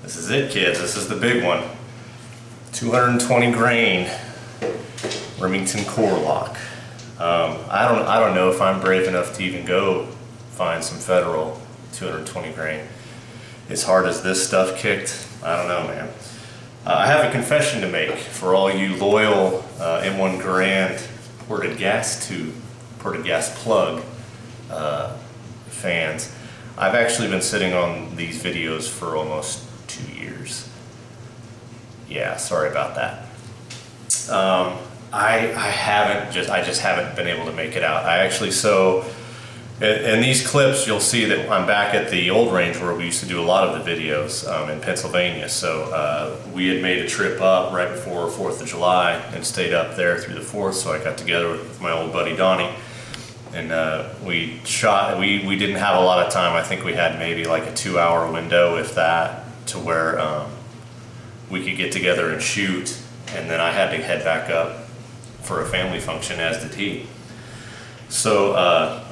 This is it, kids. This is the big one. 220 grain Remington Core-Lokt. I don't know if I'm brave enough to even go find some federal 220 grain. As hard as this stuff kicked, I don't know, man. I have a confession to make for all you loyal M1 Garand ported gas plug fans. I've actually been sitting on these videos for almost 2 years. Yeah, sorry about that. I just haven't been able to make it out. In these clips, you'll see that I'm back at the old range where we used to do a lot of the videos in Pennsylvania. So we had made a trip up right before 4th of July and stayed up there through the 4th. So I got together with my old buddy Donnie, and we shot. We didn't have a lot of time. I think we had maybe like a 2-hour window, if that, to where we could get together and shoot. And then I had to head back up for a family function, as did he. So.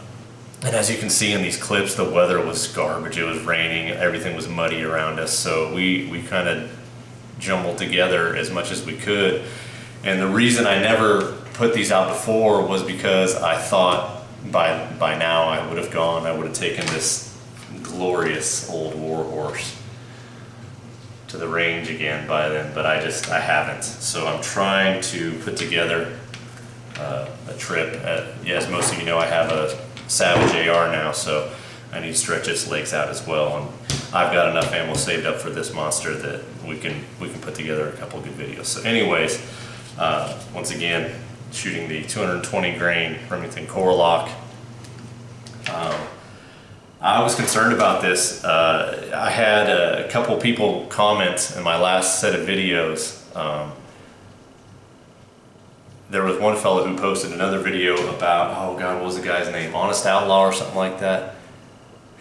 And as you can see in these clips, the weather was garbage. It was raining, everything was muddy around us, so we kind of jumbled together as much as we could. And the reason I never put these out before was because I thought by now I would have taken this glorious old war horse to the range again by then, but I haven't. So I'm trying to put together a trip. As most of you know, I have a Savage AR now, so I need to stretch its legs out as well, and I've got enough ammo saved up for this monster that we can put together a couple of good videos. So anyways, once again, shooting the 220 grain Remington Core-Lokt. I was concerned about this. I had a couple people comment in my last set of videos. There was one fellow who posted another video about, oh God, what was the guy's name? Honest Outlaw or something like that,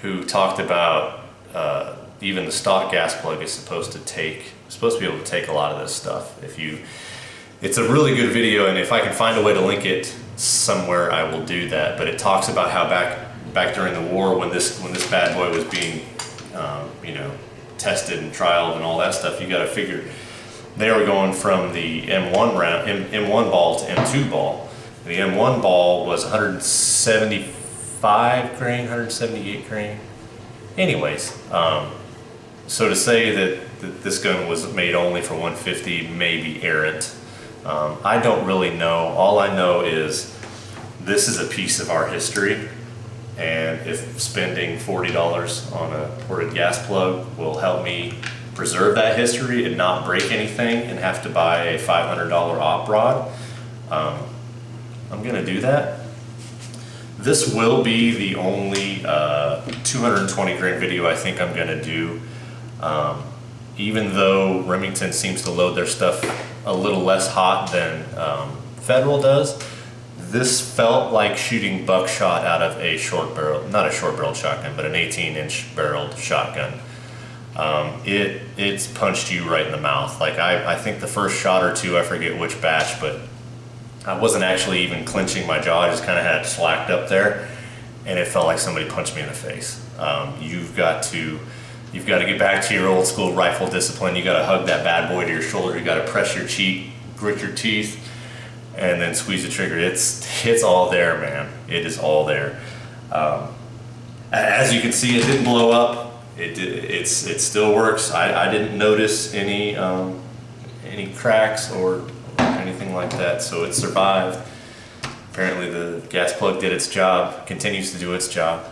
who talked about even the stock gas plug is supposed to be able to take a lot of this stuff. It's a really good video, and if I can find a way to link it somewhere, I will do that. But it talks about how back during the war, when this bad boy was being tested and trialed and all that stuff, you got to figure. They were going from the M1 ball to M2 ball. The M1 ball was 175 grain, 178 grain. Anyways, so to say that this gun was made only for 150 may be errant. I don't really know. All I know is this is a piece of our history, and if spending $40 on a ported gas plug will help me preserve that history and not break anything and have to buy a $500 op rod, I'm gonna do that. This will be the only 220 grain video I think I'm gonna do. Even though Remington seems to load their stuff a little less hot than Federal does, this felt like shooting buckshot out of a not a short barreled shotgun, but an 18-inch barreled shotgun. It's punched you right in the mouth. Like I think the first shot or two, I forget which batch, but I wasn't actually even clenching my jaw. I just kind of had it slacked up there, and it felt like somebody punched me in the face. You've got to get back to your old school rifle discipline. You got to hug that bad boy to your shoulder. You got to press your cheek, grit your teeth, and then squeeze the trigger. It's all there, man. It is all there. As you can see, it didn't blow up. It still works. I didn't notice any cracks or anything like that, so it survived. Apparently the gas plug did its job, continues to do its job.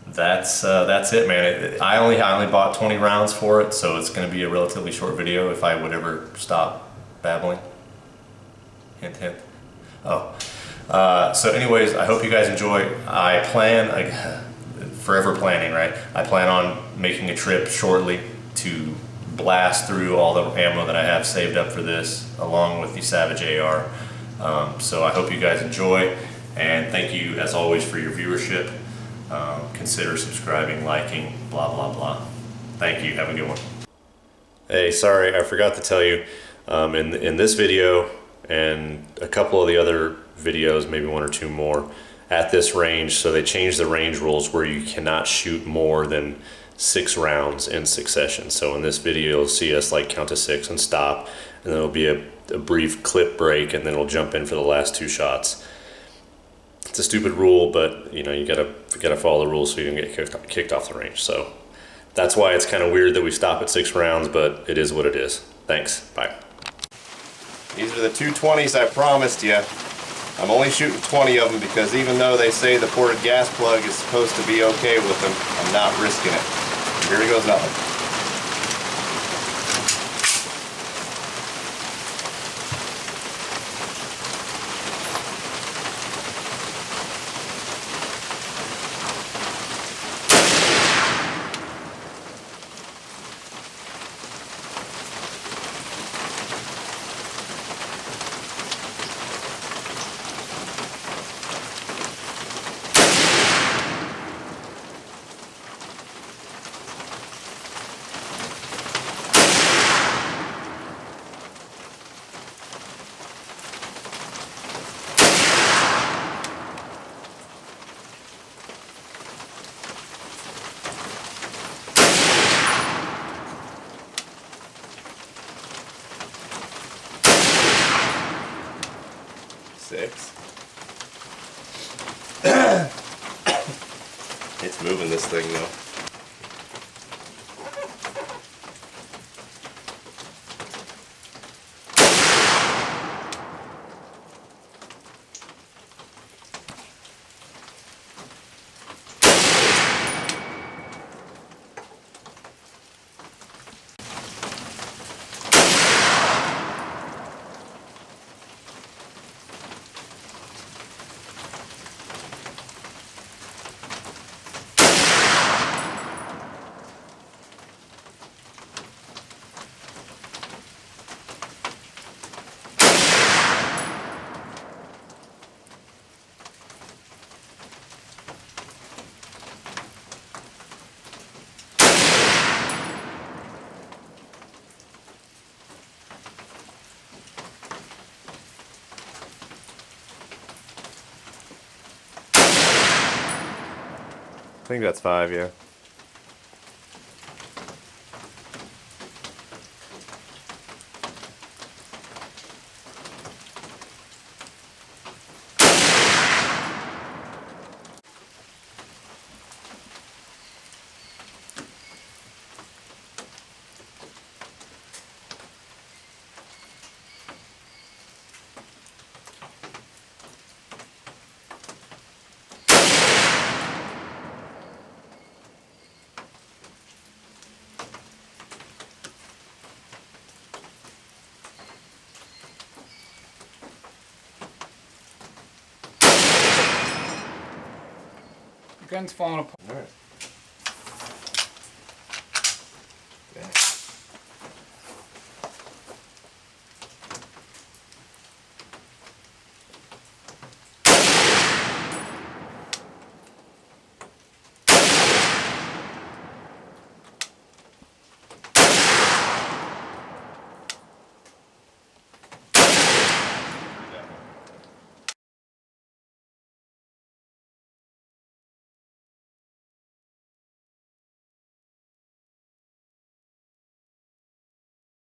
That's it, man. I only bought 20 rounds for it, so it's going to be a relatively short video if I would ever stop babbling. Hint, hint. Oh. So anyways, I hope you guys enjoy. I plan, forever planning, right? I plan on making a trip shortly to blast through all the ammo that I have saved up for this, along with the Savage AR. So I hope you guys enjoy, and thank you as always for your viewership. Consider subscribing, liking, blah, blah, blah. Thank you, have a good one. Hey, sorry, I forgot to tell you, in this video and a couple of the other videos, maybe one or two more, at this range, so they changed the range rules where you cannot shoot more than 6 rounds in succession. So in this video, you'll see us like count to 6 and stop, and then it'll be a brief clip break, and then we'll jump in for the last 2 shots. It's a stupid rule, but you know, you gotta follow the rules so you don't get kicked off the range. So that's why it's kind of weird that we stop at 6 rounds, but it is what it is. Thanks, bye. These are the 220s I promised you. I'm only shooting 20 of them because even though they say the ported gas plug is supposed to be okay with them, I'm not risking it. Here goes nothing. It's moving this thing though. I think that's 5, yeah. The gun's falling apart. All right.